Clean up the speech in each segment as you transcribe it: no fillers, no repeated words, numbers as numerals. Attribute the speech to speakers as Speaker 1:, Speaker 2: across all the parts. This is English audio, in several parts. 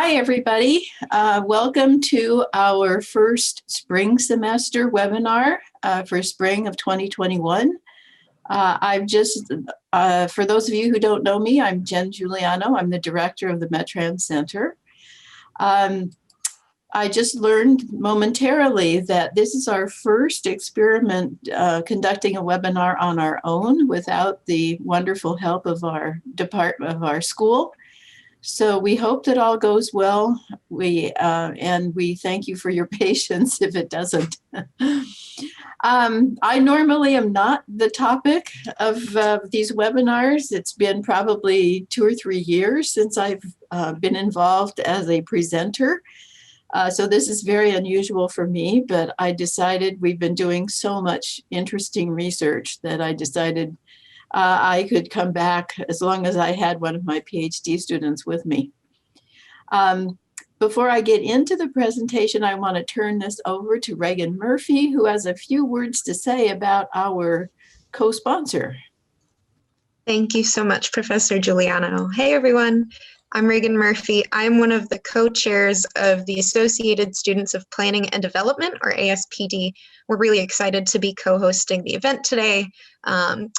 Speaker 1: Hi, everybody. Welcome to our first spring semester webinar for spring of 2021. For those of you who don't know me, I'm Jen Giuliano. I'm the director of the METRANS Center. I just learned momentarily that this is our first experiment conducting a webinar on our own without the wonderful help of our school. So we hope that all goes well. And we thank you for your patience if it doesn't. I normally am not the topic of these webinars. It's been probably 2 or 3 years since I've been involved as a presenter. So this is very unusual for me, but I decided we've been doing so much interesting research that I decided I could come back as long as I had one of my PhD students with me. Before I get into the presentation, I want to turn this over to Reagan Murphy, who has a few words to say about our co-sponsor.
Speaker 2: Thank you so much, Professor Giuliano. Hey, everyone. I'm Reagan Murphy. I'm one of the co-chairs of the Associated Students of Planning and Development, or ASPD. We're really excited to be co-hosting the event today.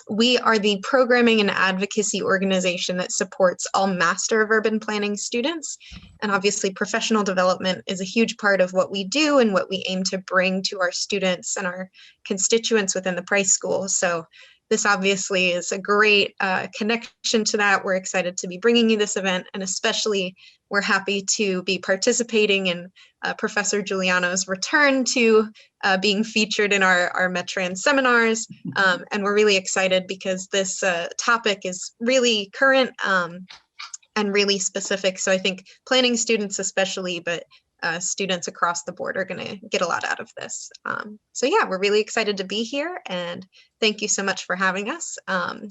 Speaker 2: We are the programming and advocacy organization that supports all Master of Urban Planning students. And obviously, professional development is a huge part of what we do and what we aim to bring to our students and our constituents within the Price School. So this obviously is a great connection to that. We're excited to be bringing you this event, and especially we're happy to be participating in Professor Giuliano's return to being featured in our METRANS seminars. And we're really excited because this topic is really current and really specific. So I think planning students especially, but students across the board are going to get a lot out of this. So yeah, we're really excited to be here, and thank you so much for having us. And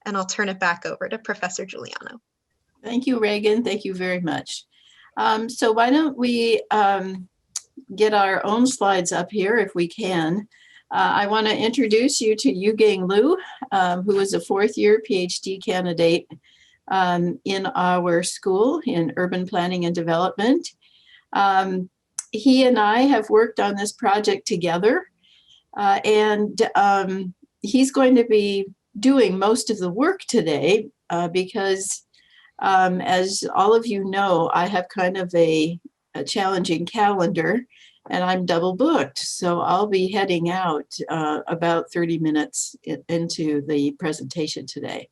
Speaker 2: I'll turn it back over to Professor Giuliano.
Speaker 1: Thank you, Reagan. Thank you very much. So why don't we get our own slides up here if we can. I want to introduce you to Yugang Liu, who is a 4th-year PhD candidate in our school in urban planning and development. He and I have worked on this project together, and he's going to be doing most of the work today because, as all of you know, I have kind of a challenging calendar and I'm double booked. So I'll be heading out about 30 minutes into the presentation today.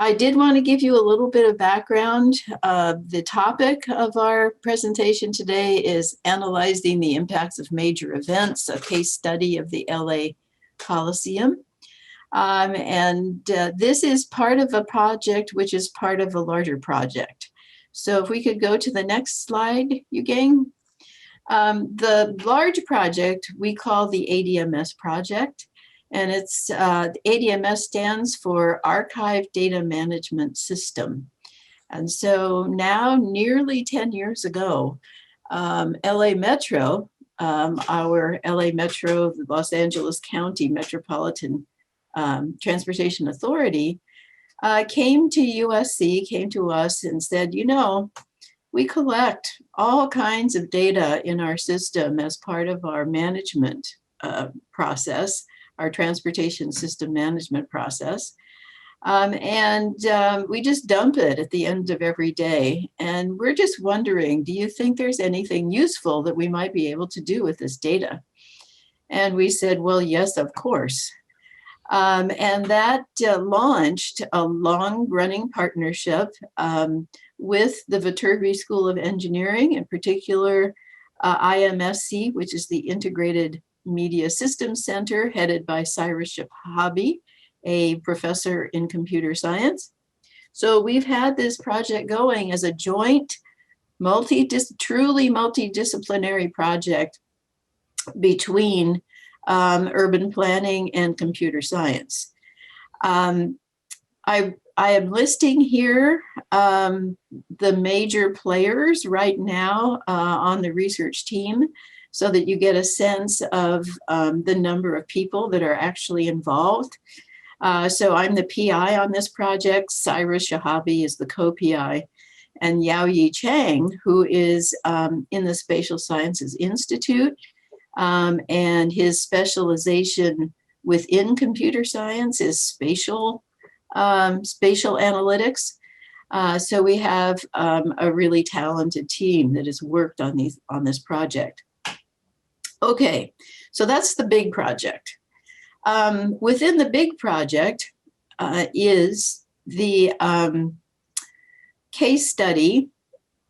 Speaker 1: I did want to give you a little bit of background. The topic of our presentation today is analyzing the impacts of major events, a case study of the LA Coliseum. This is part of a project which is part of a larger project. So if we could go to the next slide, Yugang. The large project we call the ADMS project. And it's ADMS stands for Archive Data Management System. And so now, nearly 10 years ago, LA Metro, our LA Metro, the Los Angeles County Metropolitan Transportation Authority, came to USC, came to us and said, you know, we collect all kinds of data in our system as part of our management process, our transportation system management process. We just dump it at the end of every day. And we're just wondering, do you think there's anything useful that we might be able to do with this data? And we said, well, yes, of course. And that launched a long-running partnership with the Viterbi School of Engineering, in particular IMSC, which is the Integrated Media Systems Center, headed by Cyrus Shahabi, a professor in computer science. So we've had this project going as a joint, truly multidisciplinary project between urban planning and computer science. I am listing here the major players right now on the research team, so that you get a sense of the number of people that are actually involved. So I'm the PI on this project. Cyrus Shahabi is the co-PI. and Yaoyi Chang, who is in the Spatial Sciences Institute, and his specialization within computer science is spatial analytics. So we have a really talented team that has worked on this project. Okay, so that's the big project. Within the big project is the case study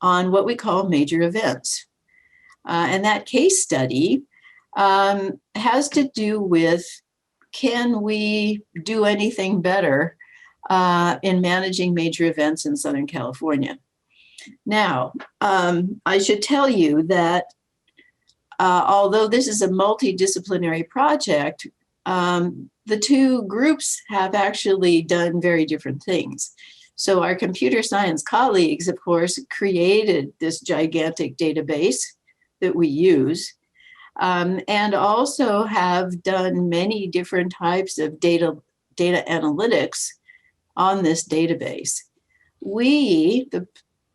Speaker 1: on what we call major events. And that case study has to do with, can we do anything better in managing major events in Southern California? Now, I should tell you that although this is a multidisciplinary project, the two groups have actually done very different things. So our computer science colleagues, of course, created this gigantic database that we use, and also have done many different types of data analytics on this database. We,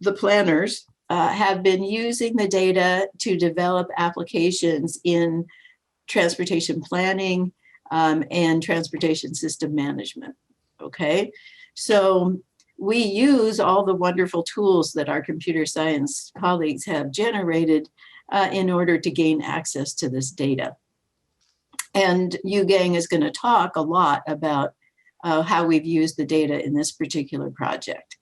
Speaker 1: the planners, have been using the data to develop applications in transportation planning and transportation system management, okay? So we use all the wonderful tools that our computer science colleagues have generated in order to gain access to this data. And Yu Gang is going to talk a lot about how we've used the data in this particular project.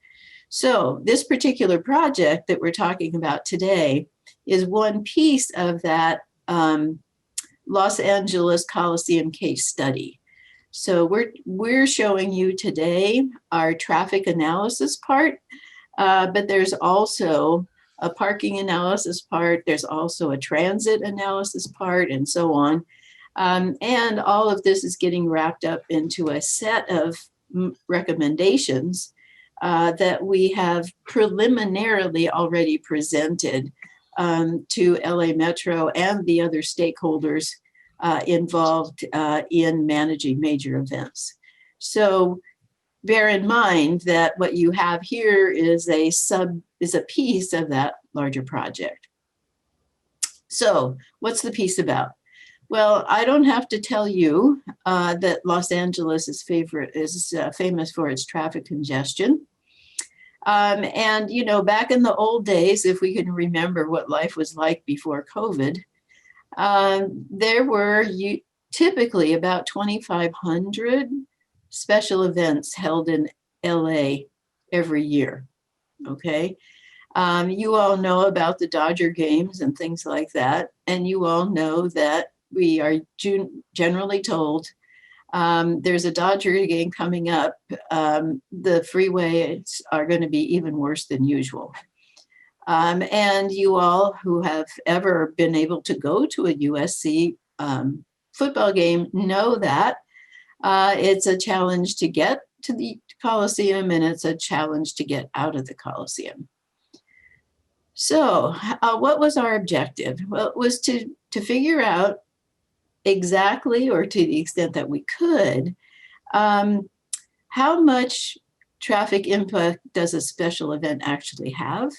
Speaker 1: So this particular project that we're talking about today is one piece of that Los Angeles Coliseum case study. So we're showing you today our traffic analysis part, but there's also a parking analysis part, there's also a transit analysis part, and so on. And all of this is getting wrapped up into a set of recommendations that we have preliminarily already presented to LA Metro and the other stakeholders involved in managing major events. So bear in mind that what you have here is a piece of that larger project. So what's the piece about? Well, I don't have to tell you that Los Angeles is famous for its traffic congestion. And, you know, back in the old days, if we can remember what life was like before COVID, there were typically about 2,500 special events held in LA every year, okay? You all know about the Dodger games and things like that, and you all know that we are generally told there's a Dodger game coming up, the freeways are going to be even worse than usual. And you all who have ever been able to go to a USC football game know that it's a challenge to get to the Coliseum, and it's a challenge to get out of the Coliseum. So what was our objective? Well, it was to figure out exactly, or to the extent that we could, how much traffic input does a special event actually have?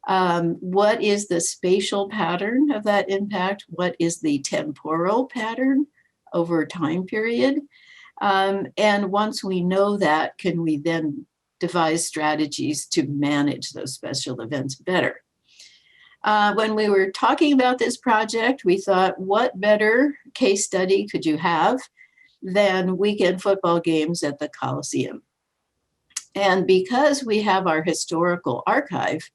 Speaker 1: What is the spatial pattern of that impact? What is the temporal pattern over a time period? And once we know that, can we then devise strategies to manage those special events better? When we were talking about this project, we thought, what better case study could you have than weekend football games at the Coliseum? And because we have our historical archive,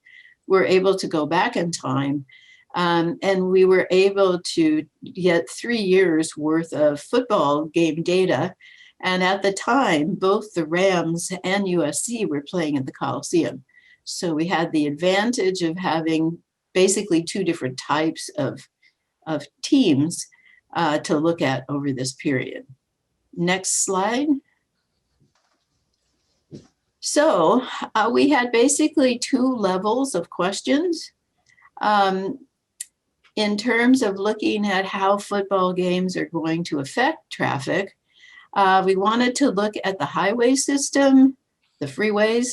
Speaker 1: we're able to go back in time, and we were able to get 3 years worth of football game data. And at the time, both the Rams and USC were playing at the Coliseum. So we had the advantage of having basically 2 different types of teams to look at over this period. Next slide. So we had basically 2 levels of questions. In terms of looking at how football games are going to affect traffic, we wanted to look at the highway system, the freeways,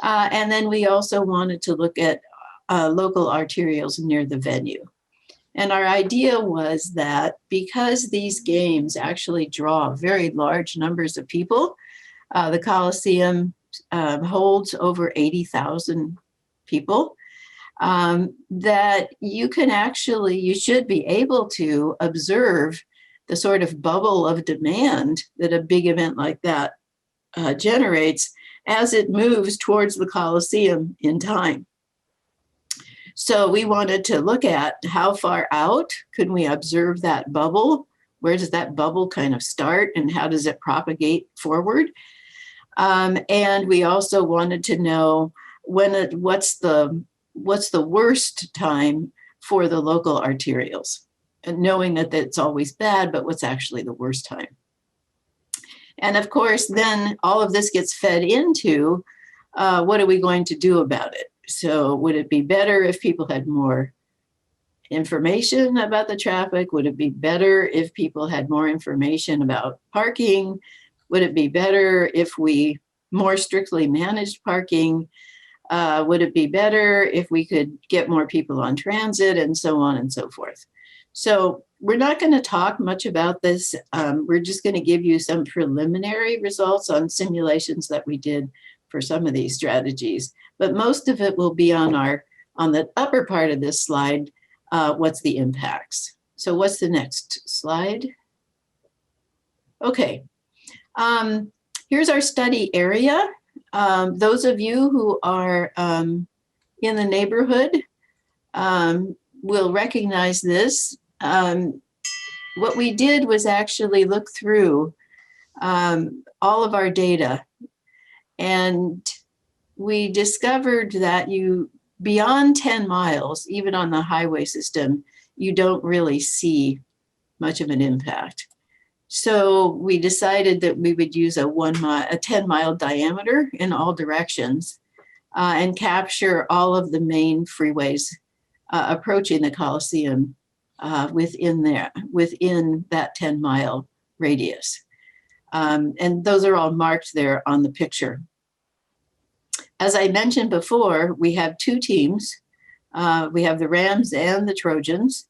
Speaker 1: And then we also wanted to look at local arterials near the venue. And our idea was that because these games actually draw very large numbers of people, the Coliseum holds over 80,000 people, that you should be able to observe the sort of bubble of demand that a big event like that generates as it moves towards the Coliseum in time. So we wanted to look at how far out could we observe that bubble? Where does that bubble kind of start and how does it propagate forward? And we also wanted to know what's the worst time for the local arterials, and knowing that it's always bad, but what's actually the worst time. And of course, then all of this gets fed into what are we going to do about it? So would it be better if people had more information about the traffic? Would it be better if people had more information about parking? Would it be better if we more strictly managed parking? Would it be better if we could get more people on transit, and so on and so forth? So we're not going to talk much about this. We're just going to give you some preliminary results on simulations that we did for some of these strategies. But most of it will be on the upper part of this slide. What's the impacts? So what's the next slide? Okay. Here's our study area. Those of you who are in the neighborhood will recognize this. What we did was actually look through all of our data, and we discovered that beyond 10 miles, even on the highway system, you don't really see much of an impact. So we decided that we would use a 10-mile diameter in all directions and capture all of the main freeways approaching the Coliseum within that 10-mile radius. And those are all marked there on the picture. As I mentioned before, we have two teams. We have the Rams and the Trojans.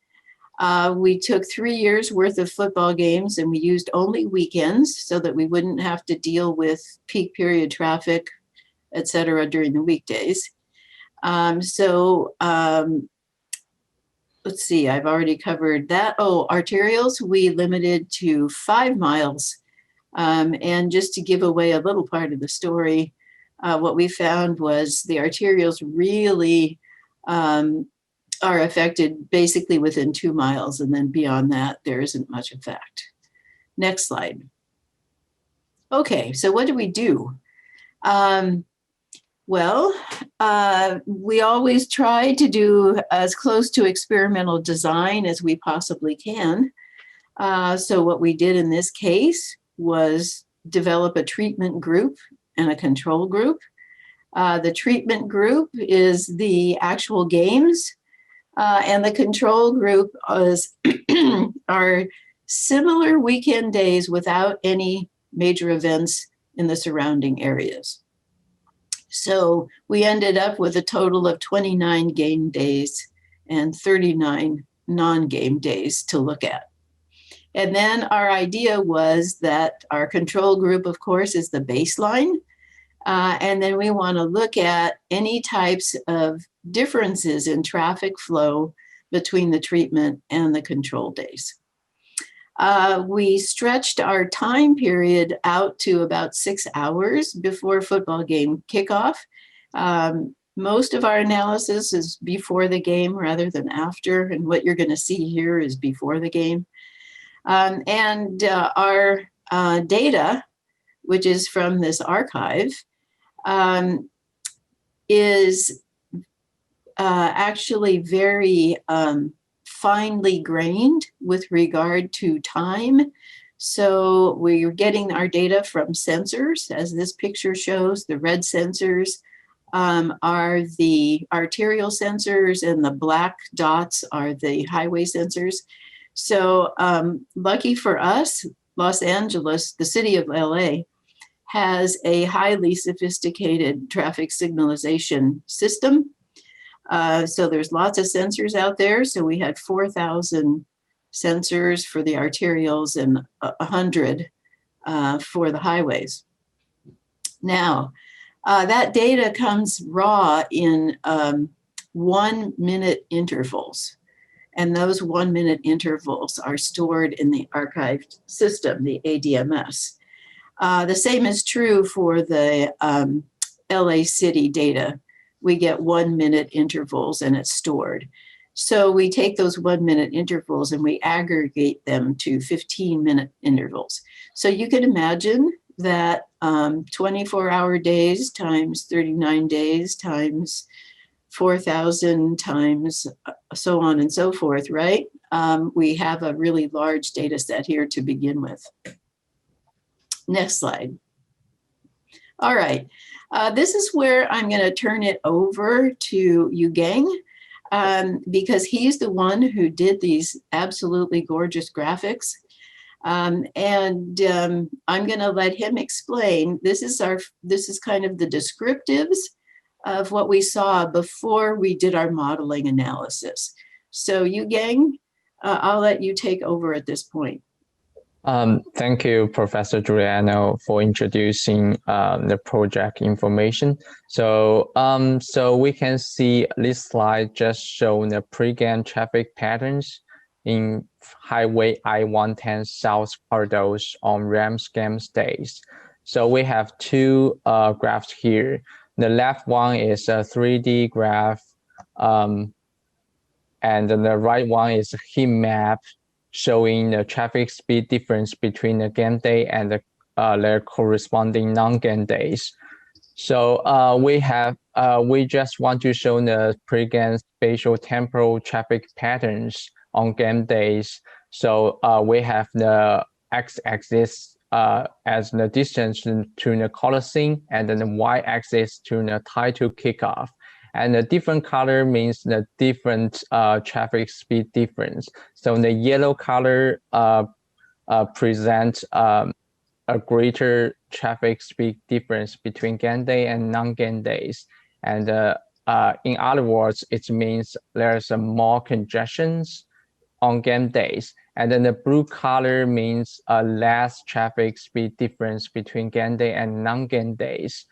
Speaker 1: We took 3 years worth of football games and we used only weekends so that we wouldn't have to deal with peak period traffic, et cetera, during the weekdays. Let's see, I've already covered that. Oh, arterials, we limited to 5 miles. And just to give away a little part of the story, what we found was the arterials really are affected basically within 2 miles, and then beyond that, there isn't much effect. Next slide. Okay, so what do we do? We always try to do as close to experimental design as we possibly can. So what we did in this case was develop a treatment group and a control group. The treatment group is the actual games, and the control group are similar weekend days without any major events in the surrounding areas. So we ended up with a total of 29 game days and 39 non-game days to look at. And then our idea was that our control group, of course, is the baseline. And then we want to look at any types of differences in traffic flow between the treatment and the control days. We stretched our time period out to about 6 hours before football game kickoff. Most of our analysis is before the game rather than after, and what you're going to see here is before the game. Our data, which is from this archive, is actually very finely grained with regard to time. So we're getting our data from sensors, as this picture shows. The red sensors are the arterial sensors, and the black dots are the highway sensors. So lucky for us, Los Angeles, the city of LA, has a highly sophisticated traffic signalization system. So there's lots of sensors out there. So we had 4,000 sensors for the arterials and 100 for the highways. Now, that data comes raw in 1 minute intervals. And those 1 minute intervals are stored in the archived system, the ADMS. The same is true for the LA City data. We get 1 minute intervals and it's stored. So we take those 1 minute intervals and we aggregate them to 15-minute intervals. So you can imagine that 24-hour days times 39 days times 4,000 times so on and so forth, right? We have a really large data set here to begin with. Next slide. All right, this is where I'm going to turn it over to Yugang because he's the one who did these absolutely gorgeous graphics. I'm going to let him explain. This is kind of the descriptives of what we saw before we did our modeling analysis. So Yugang, I'll let you take over at this point.
Speaker 3: Thank you, Professor Giuliano, for introducing the project information. So, so we can see this slide just showing the pre-game traffic patterns in Highway I-110 South corridors on Rams games days. So we have two graphs here. The left one is a 3D graph, and the right one is a heat map showing the traffic speed difference between the game day and their corresponding non-game days. So we just want to show the pre-game spatio-temporal traffic patterns on game days. So we have the x-axis as the distance to the Coliseum, and then the y-axis to the title kickoff. And the different color means the different traffic speed difference. So the yellow color presents a greater traffic speed difference between game day and non-game days. And in other words, it means there's more congestions on game days. And then the blue color means less traffic speed difference between game day and non-game days.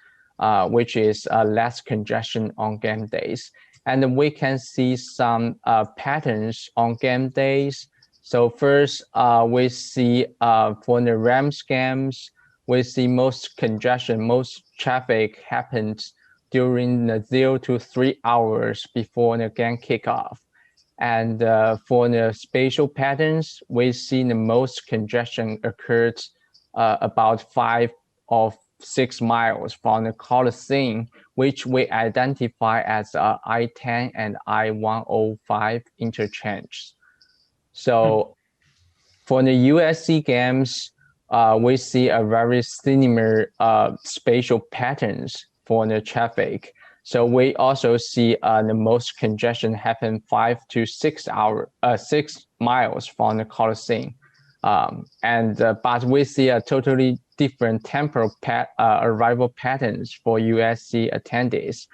Speaker 3: Which is less congestion on game days. And we can see some patterns on game days. So first, we see for the Rams games, we see most congestion, most traffic happens during the 0 to 3 hours before the game kickoff. And for the spatial patterns, we see the most congestion occurred about 5 or 6 miles from the Coliseum, which we identify as I-10 and I-105 interchange. So for the USC games, we see a very similar spatial patterns for the traffic. So we also see the most congestion happen 5 to 6 miles from the Coliseum. But we see a totally different temporal arrival patterns for USC attendees.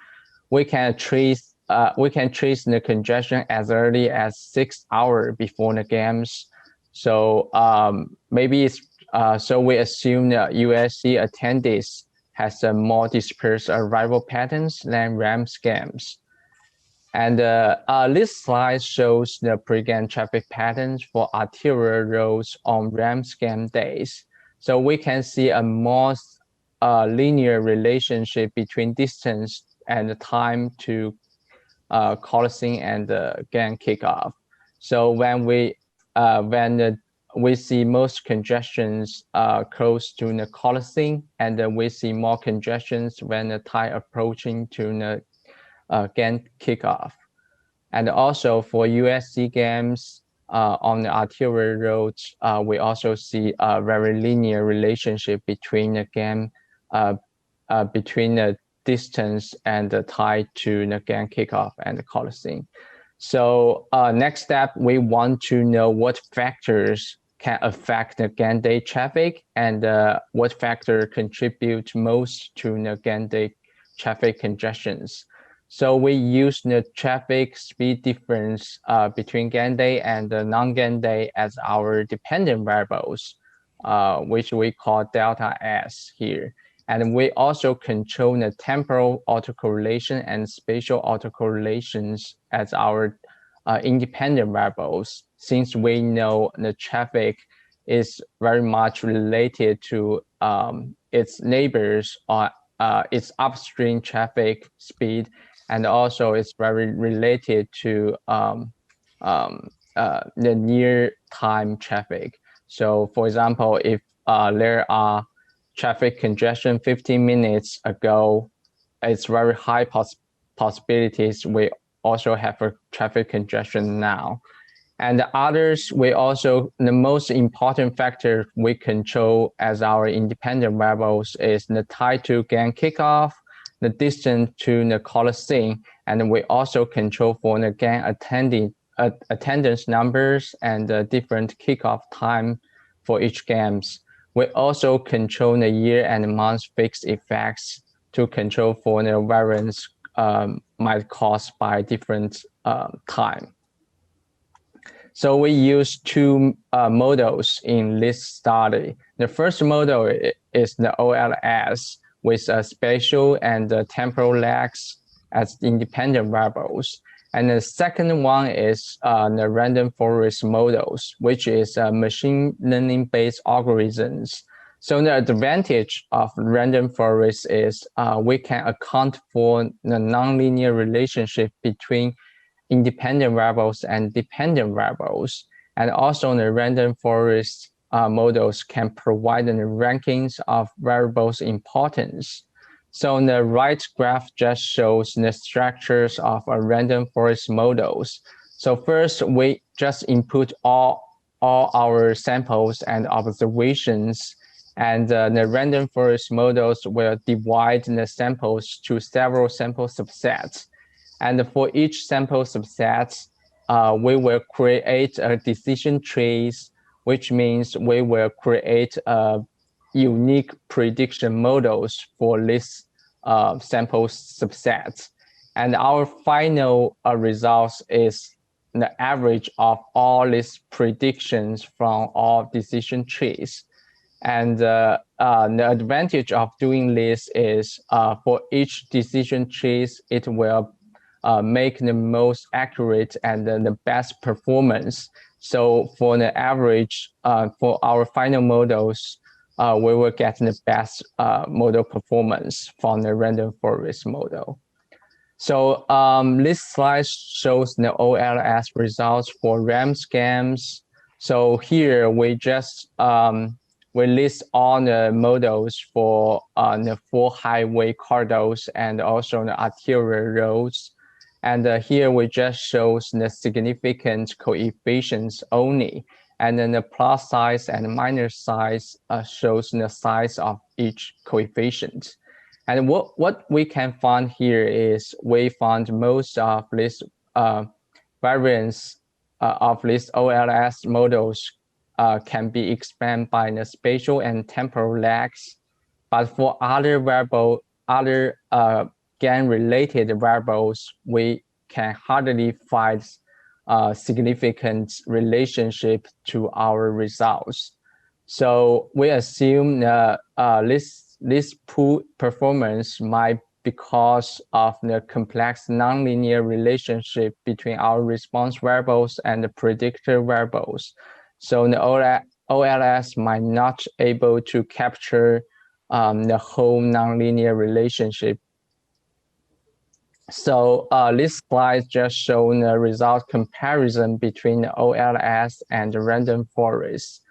Speaker 3: We can trace the congestion as early as 6 hours before the games. So maybe it's so we assume that USC attendees has a more dispersed arrival patterns than Rams games. And this slide shows the pre-game traffic patterns for arterial roads on Rams game days. So we can see a more linear relationship between distance and the time to Coliseum and the game kickoff. So when we see most congestions close to the Coliseum, and we see more congestions when the time approaching to the game kickoff. And also for USC games on the arterial roads, we also see a very linear relationship between the game, between the distance and the time to the game kickoff and the Coliseum. So next step, we want to know what factors can affect the GAN day traffic, and what factor contribute most to the GAN day traffic congestions. So we use the traffic speed difference between GAN day and the non-GAN day as our dependent variables, which we call delta S here. And we also control the temporal autocorrelation and spatial autocorrelations as our independent variables, since we know the traffic is very much related to its neighbors or its upstream traffic speed, and also it's very related to the near time traffic. So for example, if there are traffic congestion 15 minutes ago, it's very high possibilities we also have a traffic congestion now. And the others, we also, the most important factor we control as our independent variables is the time to GAN kickoff, the distance to the Coliseum, and we also control for the GAN attendance numbers and the different kickoff time for each games. We also control the year and month fixed effects to control for the variance might caused by different time. So we use two models in this study. The first model is the OLS with spatial and temporal lags as independent variables. And the second one is the random forest models, which is machine learning based algorithms. So the advantage of random forest is we can account for the nonlinear relationship between independent variables and dependent variables. And also the random forest models can provide the rankings of variables importance. So the right graph just shows the structures of a random forest models. So first, we just input all our samples and observations, and the random forest models will divide the samples to several sample subsets. And for each sample subset, we will create a decision trees, which means we will create a unique prediction models for this sample subsets. And our final results is the average of all these predictions from all decision trees. And the advantage of doing this is for each decision trees, it will make the most accurate and the best performance. So for the average, for our final models, we will get the best model performance from the random forest model. So this slide shows the OLS results for Rams games. So here we just we list all the models for the 4 highway corridors and also the arterial roads. And here we just shows the significant coefficients only. And then the plus size and minus size shows the size of each coefficient. And what we can find here is we found most of this variance of these OLS models can be explained by the spatial and temporal lags. But for other GAN-related variables, we can hardly find significant relationship to our results. So we assume that this poor performance might because of the complex nonlinear relationship between our response variables and the predictor variables. So the OLS might not able to capture the whole nonlinear relationship. So this slide just shows the result comparison between the OLS and the random forest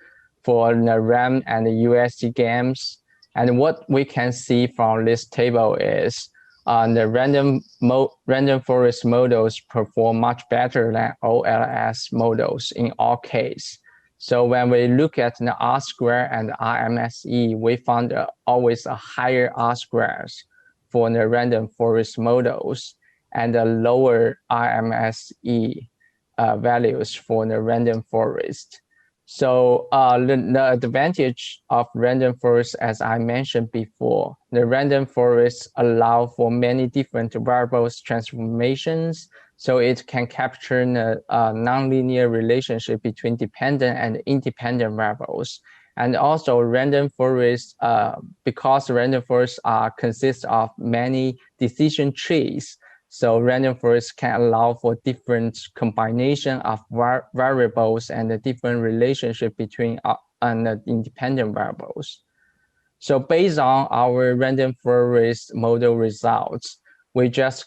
Speaker 3: for the Rams and the USC games. And what we can see from this table is the random forest models perform much better than OLS models in all cases. So when we look at the R-square and RMSE, we found always a higher R-squares for the random forest models and the lower RMSE values for the random forest. So the advantage of random forest, as I mentioned before, the random forests allow for many different variables transformations. So it can capture the nonlinear relationship between dependent and independent variables. And also random forests, because random forests consist of many decision trees, so random forests can allow for different combination of variables and a different relationship between and independent variables. So based on our random forest model results, we just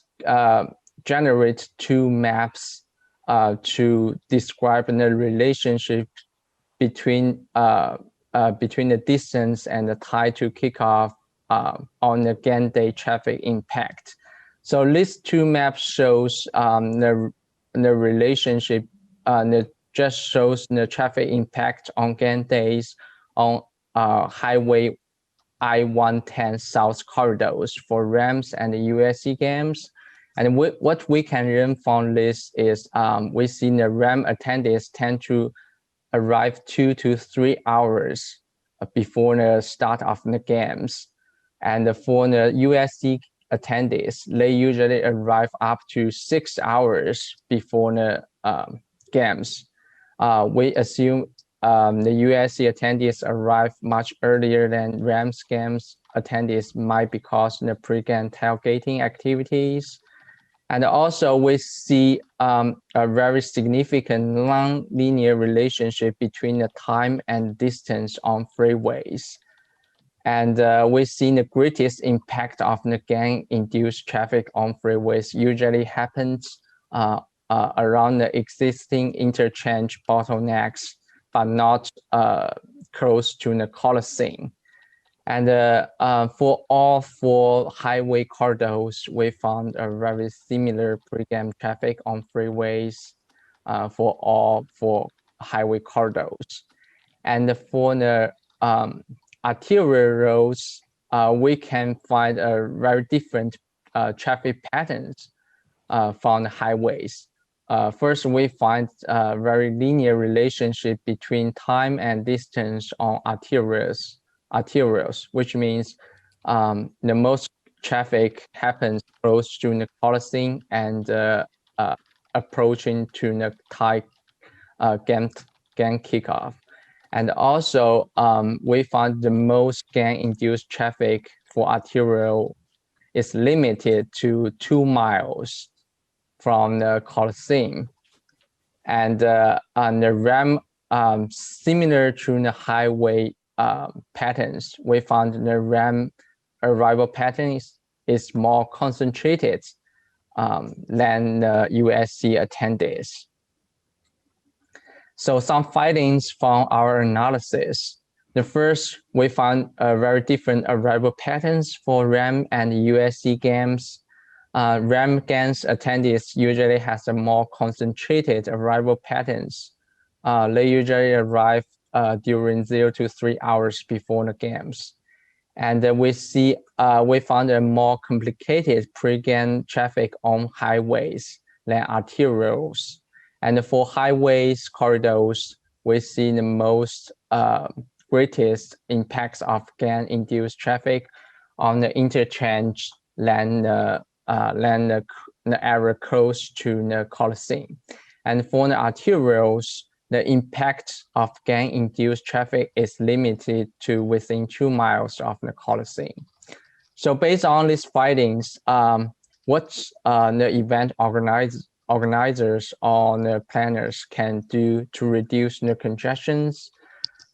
Speaker 3: generate two maps to describe the relationship between the distance and the time to kick off on the GAN day traffic impact. So these two maps shows the relationship, just shows the traffic impact on GAN days on Highway I-110 South corridors for Rams and USC games. And what we can learn from this is we see the Ram attendees tend to arrive 2 to 3 hours before the start of the games. And for the USC attendees, they usually arrive up to 6 hours before the games. We assume the USC attendees arrive much earlier than Rams games attendees might because of the pre-game tailgating activities. And also we see a very significant non-linear relationship between the time and distance on freeways. And we see the greatest impact of the gang-induced traffic on freeways usually happens around the existing interchange bottlenecks, but not close to the Coliseum. And for all four highway corridors, we found a very similar pre-game traffic on freeways for all four highway corridors. And for the arterial roads, we can find a very different traffic patterns from the highways. First, we find a very linear relationship between time and distance on arterials, which means the most traffic happens close to the Coliseum and approaching to the Thai gang kickoff. And also, we found the most gang-induced traffic for arterial is limited to 2 miles from the Coliseum. And the RAM, similar to the highway patterns, we found the RAM arrival pattern is more concentrated than the USC attendees. So some findings from our analysis. The first, we found very different arrival patterns for RAM and USC games. RAM games attendees usually has a more concentrated arrival patterns. They usually arrive during 0 to 3 hours before the games. And we found a more complicated pre-game traffic on highways than arterials. And for highways corridors, we see the most greatest impacts of gang-induced traffic on the interchange than the area close to the Coliseum. And for the arterials, the impact of gang-induced traffic is limited to within 2 miles of the Coliseum. So based on these findings, what the event organizers or the planners can do to reduce the congestions?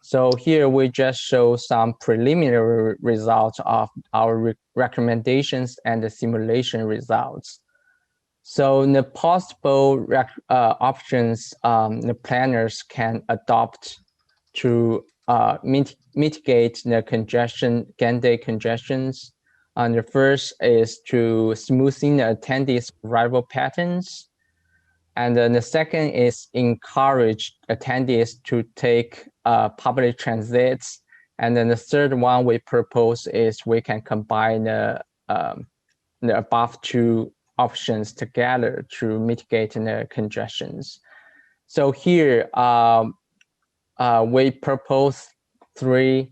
Speaker 3: So here we just show some preliminary results of our recommendations and the simulation results. So the possible options the planners can adopt to mitigate the congestion, GAN day congestions. The first is to smoothing the attendees' arrival patterns. And then the second is encourage attendees to take public transits. And then the third one we propose is we can combine the above two options together to mitigate the congestions. So here, we propose three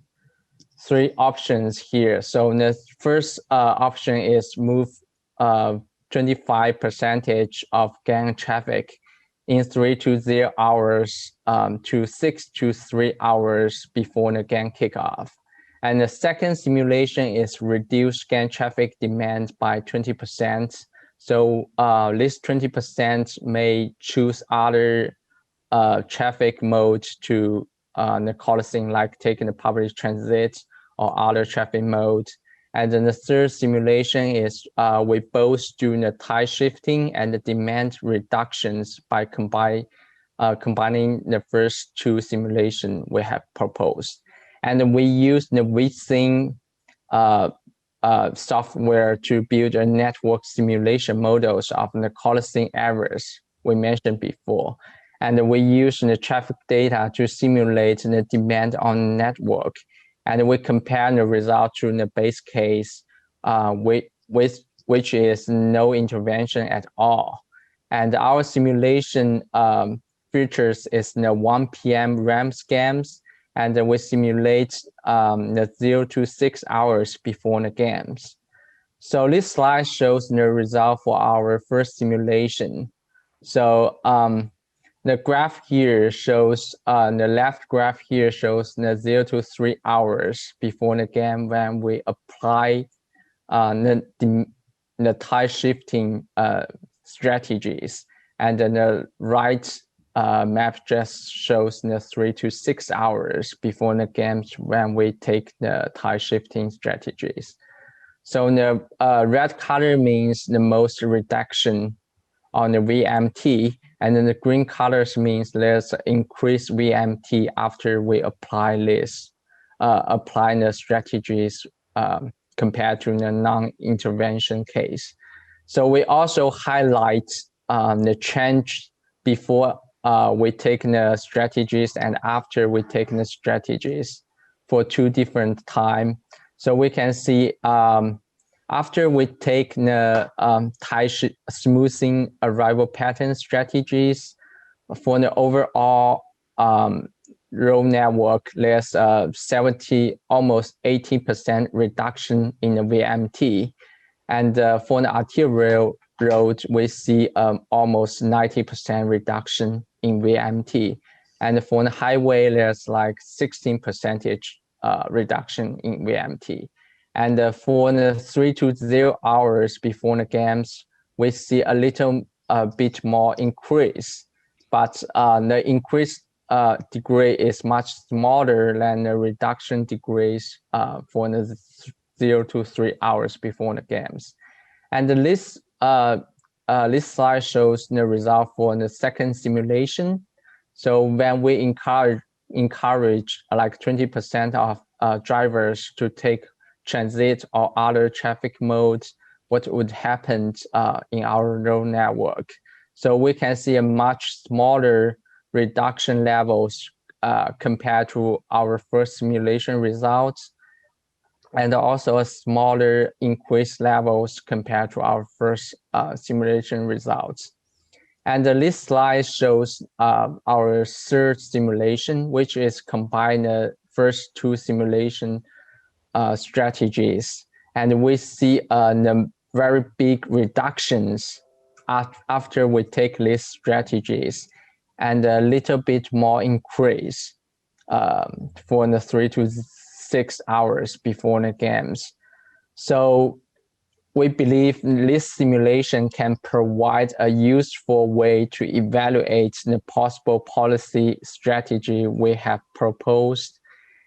Speaker 3: options here. So the first option is move 25% of gang traffic in 3 to 0 hours to 6 to 3 hours before the gang kickoff. And the second simulation is reduce gang traffic demand by 20%. So this 20% may choose other traffic modes to the Coliseum, like taking the public transit or other traffic modes. And then the third simulation is we both do the tide shifting and the demand reductions by combining the first two simulations we have proposed. And we use the vSync software to build a network simulation models of the Coliseum areas we mentioned before. And we use the traffic data to simulate the demand on the network. And we compare the result to the base case, which is no intervention at all. And our simulation features is the 1 p.m. RAM scans, and we simulate the 0 to 6 hours before the games. So this slide shows the result for our first simulation. So the graph here shows, the left graph here shows the 0 to 3 hours before the game when we apply the tide shifting strategies. And then the right map just shows the 3 to 6 hours before the games when we take the tide shifting strategies. So the red color means the most reduction on the VMT, and then the green colors means there's increased VMT after we apply this, applying the strategies compared to the non-intervention case. So we also highlight the change before we take the strategies and after we take the strategies for 2 different time. So we can see after we take the tide smoothing arrival pattern strategies for the overall road network, there's 70, almost 80% reduction in the VMT. And for the arterial road, we see almost 90% reduction in VMT. And for the highway, there's like 16% reduction in VMT. And for the 3 to 0 hours before the games, we see a little bit more increase, but the increase degree is much smaller than the reduction degrees for the 0 to 3 hours before the games. And this slide shows the result for the second simulation. So when we encourage like 20% of drivers to take transit or other traffic modes, what would happen in our road network? So we can see a much smaller reduction levels compared to our first simulation results, and also a smaller increase levels compared to our first simulation results. And this slide shows our third simulation, which is combine the first 2 simulation strategies. And we see the very big reductions after we take these strategies, and a little bit more increase for the 3 to 6 hours before the games. So we believe this simulation can provide a useful way to evaluate the possible policy strategy we have proposed.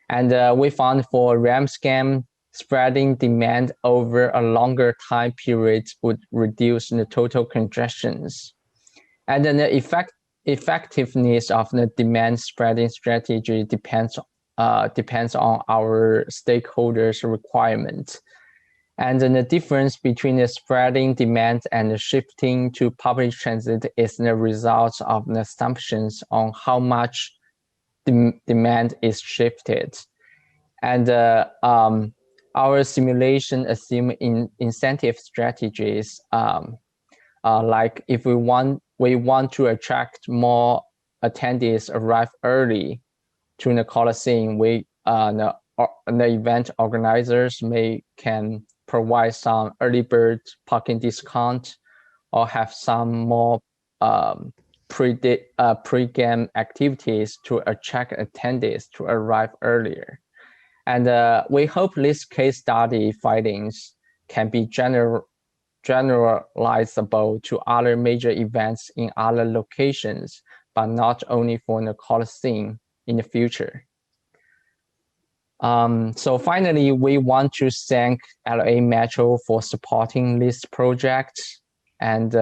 Speaker 3: And we found for RAM scan, spreading demand over a longer time period would reduce the total congestions. And then the effectiveness of the demand spreading strategy depends on our stakeholders' requirements. And then the difference between the spreading demand and the shifting to public transit is the result of the assumptions on how much demand is shifted. And our simulation assume incentive strategies, like if we want to attract more attendees arrive early, to the Coliseum, the event organizers can provide some early bird parking discount or have some more pre-game activities to attract attendees to arrive earlier. And we hope this case study findings can be generalizable to other major events in other locations, but not only for the Coliseum in the future. So finally, we want to thank LA Metro for supporting this project. And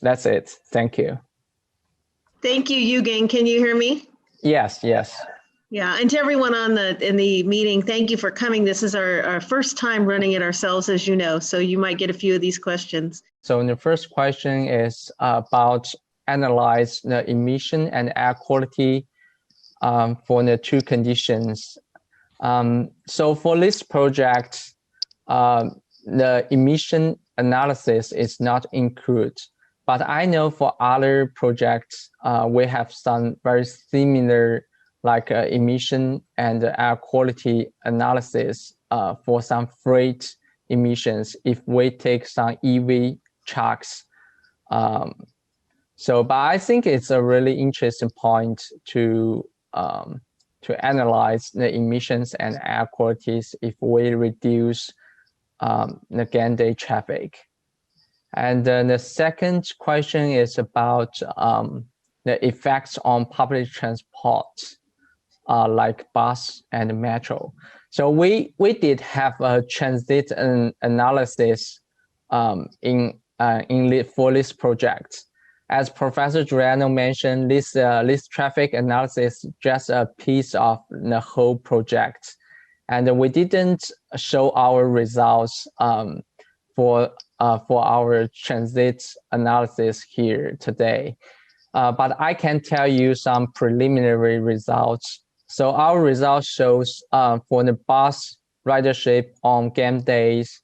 Speaker 3: that's it. Thank you.
Speaker 4: Thank you, Yugen. Can you hear me?
Speaker 3: Yes, yes.
Speaker 4: Yeah, and to everyone in the meeting, thank you for coming. This is our first time running it ourselves, as you know, so you might get a few of these questions.
Speaker 3: So the first question is about analyze the emission and air quality for the two conditions. So for this project, the emission analysis is not included, but I know for other projects, we have some very similar like emission and air quality analysis for some freight emissions if we take some EV trucks. But I think it's a really interesting point to analyze the emissions and air qualities if we reduce the game day traffic. And then the second question is about the effects on public transport, like bus and metro. So we did have a transit analysis for this project. As Professor Giuliano mentioned, this traffic analysis is just a piece of the whole project. And we didn't show our results for our transit analysis here today. But I can tell you some preliminary results. So our results shows for the bus ridership on game days,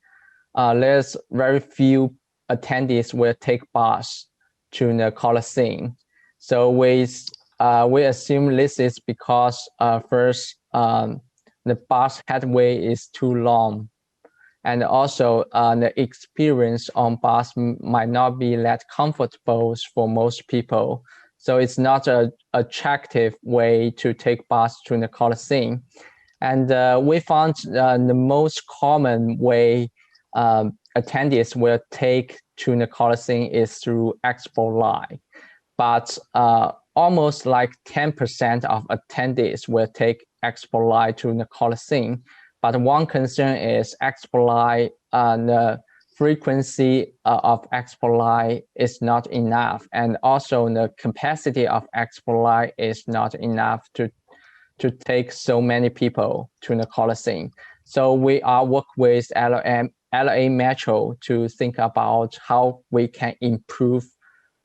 Speaker 3: there's very few attendees will take bus to the Coliseum. So we assume this is because first, the bus headway is too long. And also the experience on bus might not be that comfortable for most people. So it's not an attractive way to take bus to the Coliseum. And we found the most common way attendees will take to the Coliseum is through Expo Line. But almost like 10% of attendees will take Expo Line to the Coliseum. But one concern is Expo Line, the frequency of Expo Line is not enough. And also the capacity of Expo Line is not enough to take so many people to the Coliseum. So we are work with LA Metro to think about how we can improve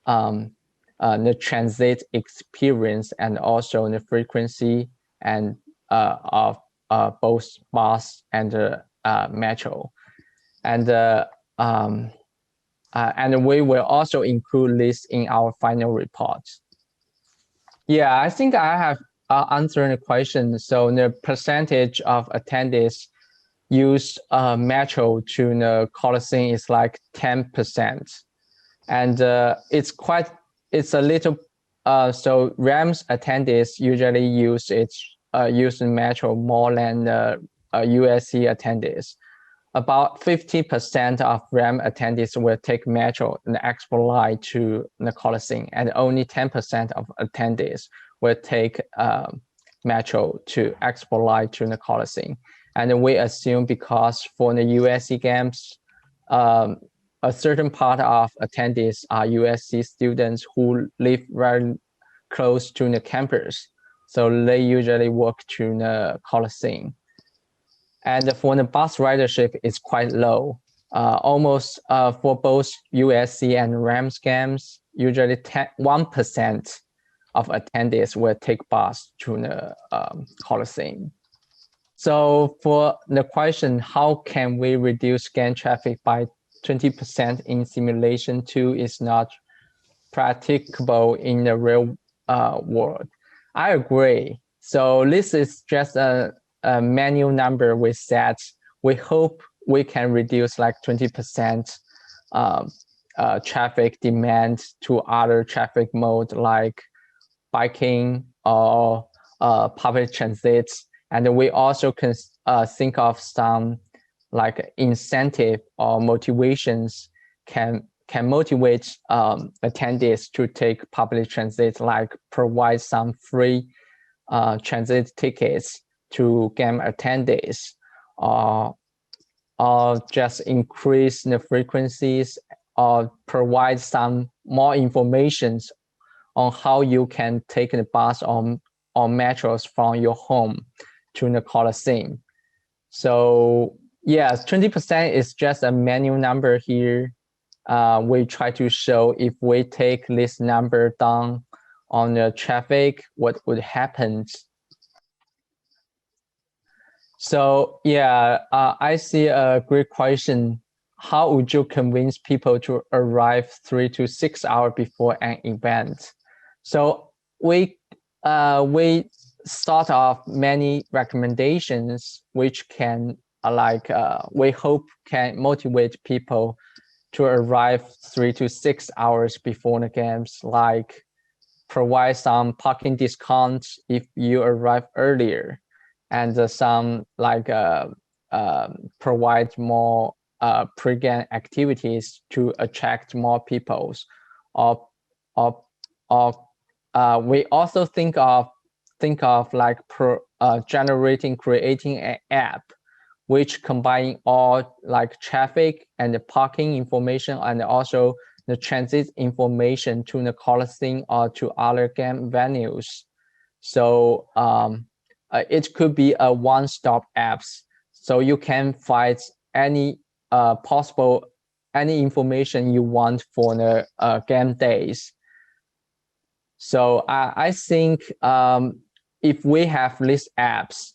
Speaker 3: the transit experience and also the frequency and of both bus and metro. And we will also include this in our final report. Yeah, I think I have answered the question. So the percentage of attendees use metro to the Coliseum is like 10%. And it's a little, so Rams attendees usually use metro more than USC attendees. About 50% of Ram attendees will take metro and the Expo Line to the Coliseum, and only 10% of attendees will take metro to Expo Line to the Coliseum. And we assume because for the USC games, a certain part of attendees are USC students who live very close to the campus. So they usually walk to the Coliseum. And for the bus ridership, it's quite low. Almost for both USC and Rams games, usually 1% of attendees will take bus to the Coliseum. So for the question, how can we reduce game traffic by 20% in simulation 2 is not practicable in the real world. I agree. So this is just a manual number we set. We hope we can reduce like 20% traffic demand to other traffic mode like biking or public transit. And we also can think of some like incentive or motivations can motivate attendees to take public transit, like provide some free transit tickets to game attendees, or just increase the frequencies, or provide some more information on how you can take the bus or metros from your home to the Coliseum. So yes, 20% is just a manual number here. We try to show if we take this number down on the traffic, what would happen. So yeah, I see a great question. How would you convince people to arrive 3 to 6 hours before an event? So we start off many recommendations which can we hope can motivate people to arrive 3 to 6 hours before the games, like provide some parking discounts if you arrive earlier, and some like provide more pre-game activities to attract more people, or we also think of like creating an app which combine all like traffic and the parking information and also the transit information to the Coliseum or to other game venues. So it could be a one-stop apps, so you can find any any information you want for the game days. So I think if we have these apps,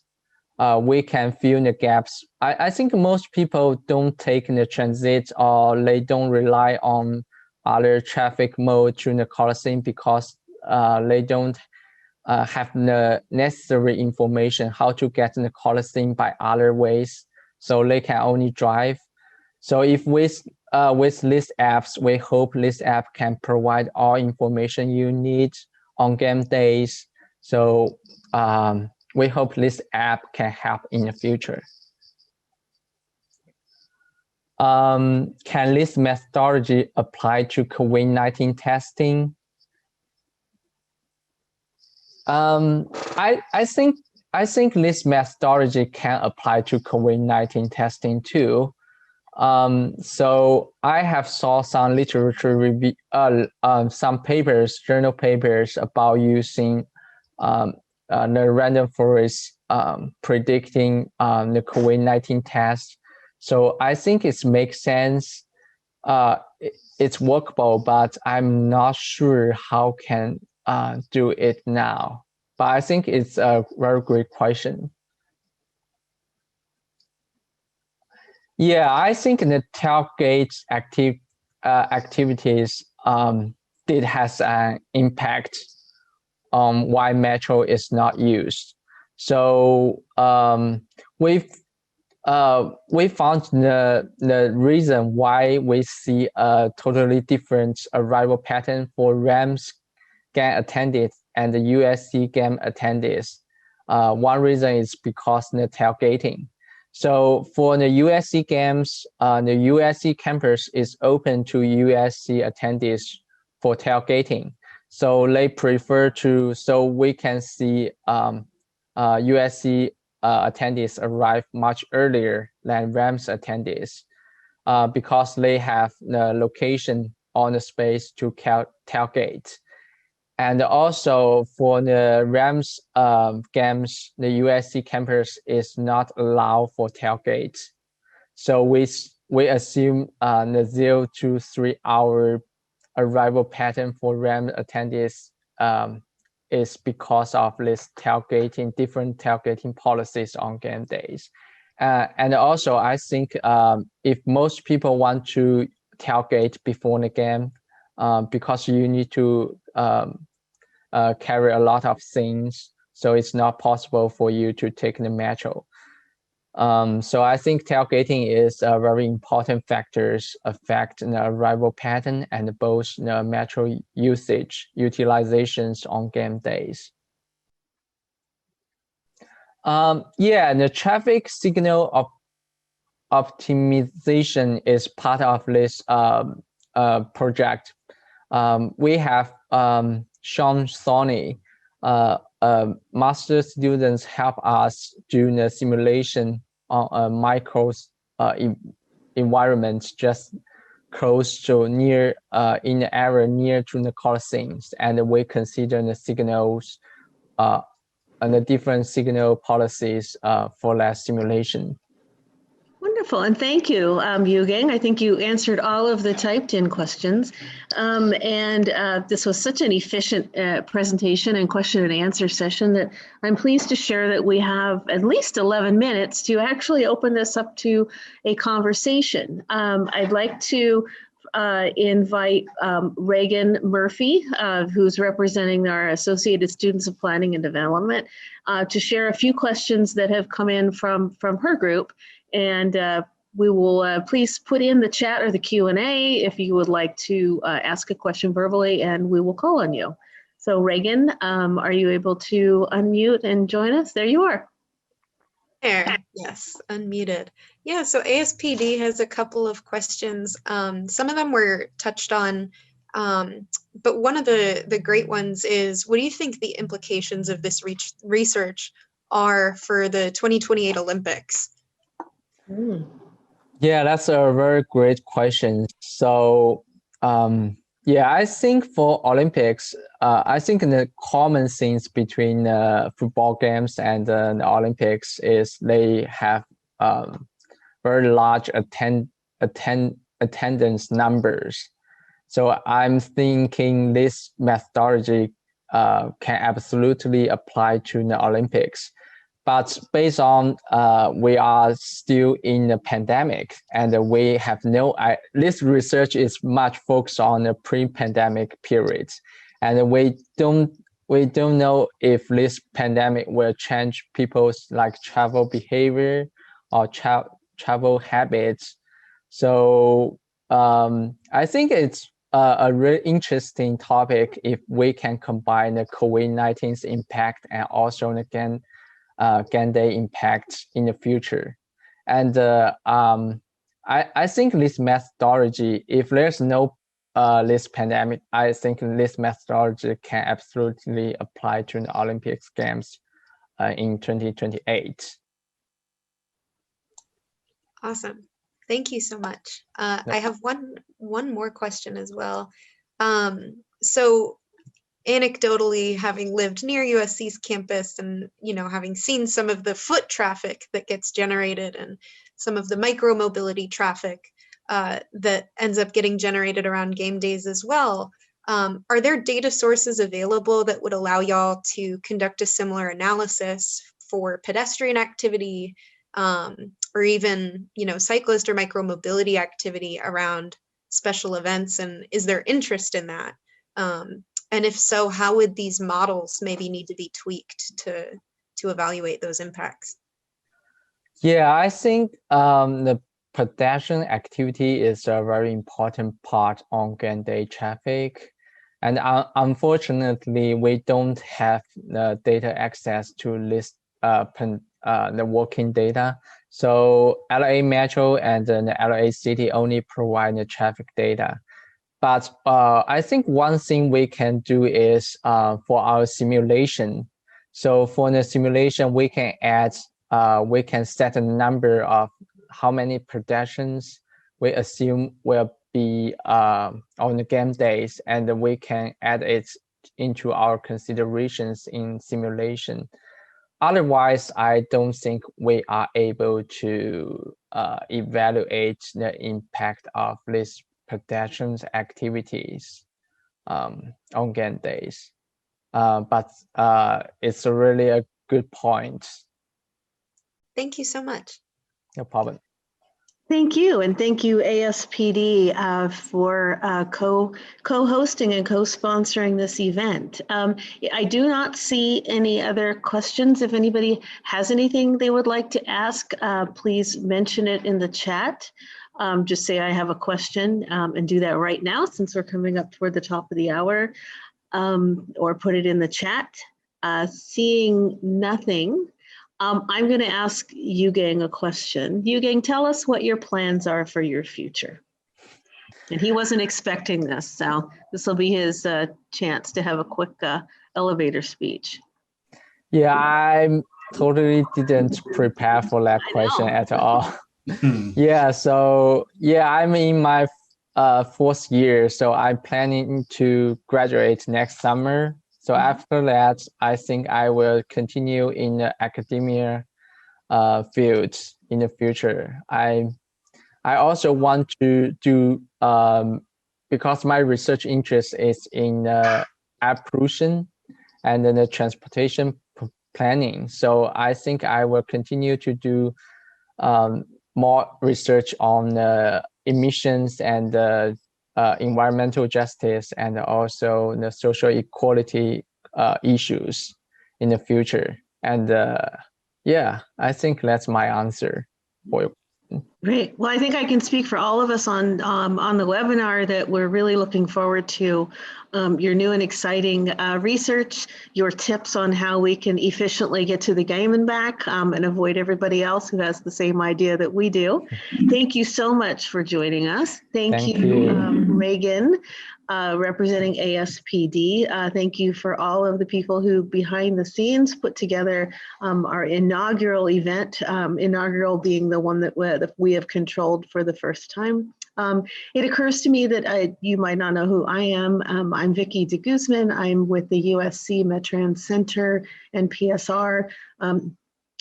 Speaker 3: we can fill the gaps. I think most people don't take the transit, or they don't rely on other traffic mode to the Coliseum because they don't have the necessary information how to get in the Coliseum by other ways, so they can only drive. So if with these apps, we hope this app can provide all information you need on game days. So we hope this app can help in the future. Can this methodology apply to COVID-19 testing? I think this methodology can apply to COVID-19 testing too. So I have saw some literature review, some papers, journal papers about using the random forest predicting the COVID-19 test. So I think it makes sense. It's workable, but I'm not sure how can do it now. But I think it's a very great question. Yeah, I think the tailgate activities did has an impact on why Metro is not used. So we found the reason why we see a totally different arrival pattern for Rams game attendees and the USC game attendees. One reason is because the tailgating. So for the USC games, the USC campus is open to USC attendees for tailgating. So they prefer to, so we can see USC attendees arrive much earlier than Rams attendees because they have the location on the space to tailgate. And also for the Rams games, the USC campus is not allowed for tailgate. So we assume the 0 to 3 hour arrival pattern for Rams attendees is because of this tailgating, different tailgating policies on game days. And also I think if most people want to tailgate before the game, because you need to carry a lot of things, so it's not possible for you to take the metro. So I think tailgating is a very important factors affect the arrival pattern and both the metro utilizations on game days. Yeah, the traffic signal optimization is part of this project. We have Sean Thorney, master students help us do the simulation on a micro environment just close to near in the area near to the Coliseums, and we consider the signals and the different signal policies for that simulation.
Speaker 4: Wonderful, and thank you, Yugang. I think you answered all of the typed in questions. This was such an efficient presentation and question and answer session that I'm pleased to share that we have at least 11 minutes to actually open this up to a conversation. I'd like to invite Reagan Murphy, who's representing our Associated Students of Planning and Development, to share a few questions that have come in from her group. And we will please put in the chat or the Q&A if you would like to ask a question verbally, and we will call on you. So Reagan, are you able to unmute and join us? There you are.
Speaker 2: There, yes, unmuted. Yeah, so ASPD has a couple of questions. Some of them were touched on, but one of the great ones is, what do you think the implications of this research are for the 2028 Olympics?
Speaker 3: Yeah, that's a very great question. So, yeah, I think for Olympics, I think the common things between football games and the Olympics is they have very large attendance numbers. So I'm thinking this methodology can absolutely apply to the Olympics. But based on we are still in the pandemic, and we have this research is much focused on the pre-pandemic periods, and we don't know if this pandemic will change people's travel behavior or travel habits. So I think it's a really interesting topic if we can combine the COVID-19's impact and also again game day impact in the future. And I think this methodology, if there's no this pandemic, I think this methodology can absolutely apply to the Olympics Games in 2028.
Speaker 2: Awesome. Thank you so much. I have one more question as well. So anecdotally, having lived near USC's campus and, having seen some of the foot traffic that gets generated and some of the micro-mobility traffic that ends up getting generated around game days as well, are there data sources available that would allow y'all to conduct a similar analysis for pedestrian activity or even, cyclist or micro-mobility activity around special events? And is there interest in that? And if so, how would these models maybe need to be tweaked to evaluate those impacts?
Speaker 3: Yeah, I think the pedestrian activity is a very important part on game day traffic. And unfortunately, we don't have the data access to this the working data. So LA Metro and the LA City only provide the traffic data. But I think one thing we can do is for our simulation. So for the simulation, we can we can set a number of how many pedestrians we assume will be on the game days, and we can add it into our considerations in simulation. Otherwise, I don't think we are able to evaluate the impact of this pedestrians activities on game days. But it's really a good point.
Speaker 2: Thank you so much.
Speaker 3: No problem.
Speaker 4: Thank you, and thank you ASPD for co-hosting and co-sponsoring this event. I do not see any other questions. If anybody has anything they would like to ask, please mention it in the chat. Just say I have a question and do that right now since we're coming up toward the top of the hour, or put it in the chat. Seeing nothing, I'm going to ask Yugang a question. Yugang, tell us what your plans are for your future. And he wasn't expecting this, so this will be his chance to have a quick elevator speech.
Speaker 3: Yeah, I totally didn't prepare for that question at all. Yeah, so yeah, I'm in my fourth year, so I'm planning to graduate next summer. So after that, I think I will continue in the academia field in the future. I also want to do, because my research interest is in air pollution and then the transportation planning. So I think I will continue to do more research on emissions and environmental justice, and also the social equality issues in the future. And yeah, I think that's my answer for you.
Speaker 4: Great. Well, I think I can speak for all of us on the webinar that we're really looking forward to your new and exciting research, your tips on how we can efficiently get to the game and back and avoid everybody else who has the same idea that we do. Thank you so much for joining us. Thank you. Reagan, representing ASPD. Thank you for all of the people who behind the scenes put together our inaugural event, inaugural being the one that we have controlled for the first time. It occurs to me that you might not know who I am. I'm Vicki de Guzman. I'm with the USC METRANS Center and PSR. I'm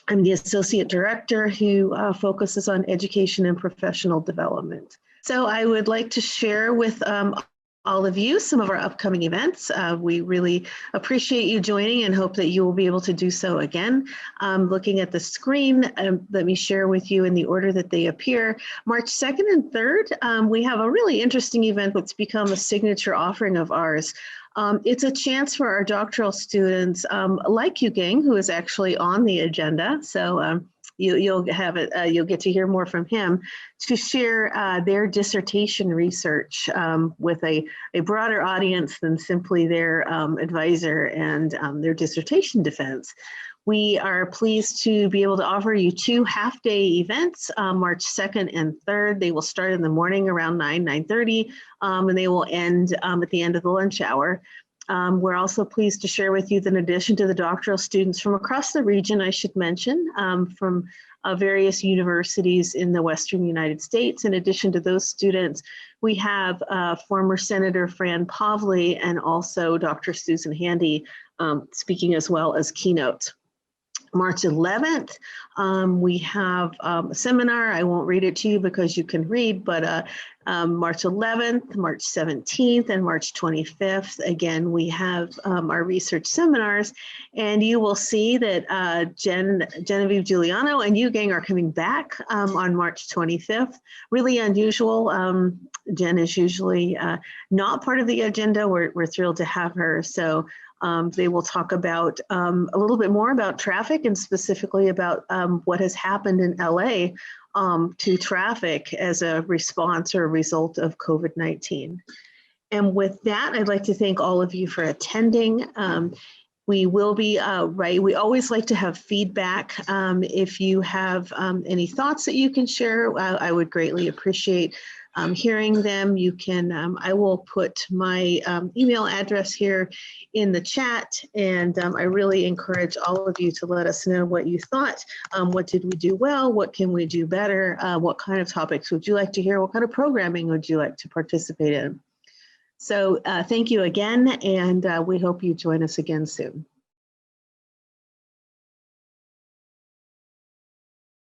Speaker 4: the Associate Director who focuses on education and professional development. So I would like to share with all of you some of our upcoming events. We really appreciate you joining and hope that you will be able to do so again. Looking at the screen, let me share with you in the order that they appear. March 2nd and 3rd, we have a really interesting event that's become a signature offering of ours. It's a chance for our doctoral students, like Yugang, who is actually on the agenda. So you'll have it. You'll get to hear more from him to share their dissertation research with a broader audience than simply their advisor and their dissertation defense. We are pleased to be able to offer you 2 half-day events, March 2nd and 3rd. They will start in the morning around 9:30, and they will end at the end of the lunch hour. We're also pleased to share with you that in addition to the doctoral students from across the region, I should mention, from various universities in the Western United States. In addition to those students, we have former Senator Fran Pavley and also Dr. Susan Handy speaking as well as keynotes. March 11th, we have a seminar. I won't read it to you because you can read, but March 11th, March 17th, and March 25th, again, we have our research seminars, and you will see that Genevieve Giuliano and Yugang are coming back on March 25th. Really unusual. Jen is usually not part of the agenda. We're thrilled to have her. So they will talk about a little bit more about traffic and specifically about what has happened in LA to traffic as a response or a result of COVID-19. And with that, I'd like to thank all of you for attending. We will be, we always like to have feedback. If you have any thoughts that you can share, I would greatly appreciate hearing them. You can, I will put my email address here in the chat, and I really encourage all of you to let us know what you thought. What did we do well? What can we do better? What kind of topics would you like to hear? What kind of programming would you like to participate in? So thank you again, and we hope you join us again soon.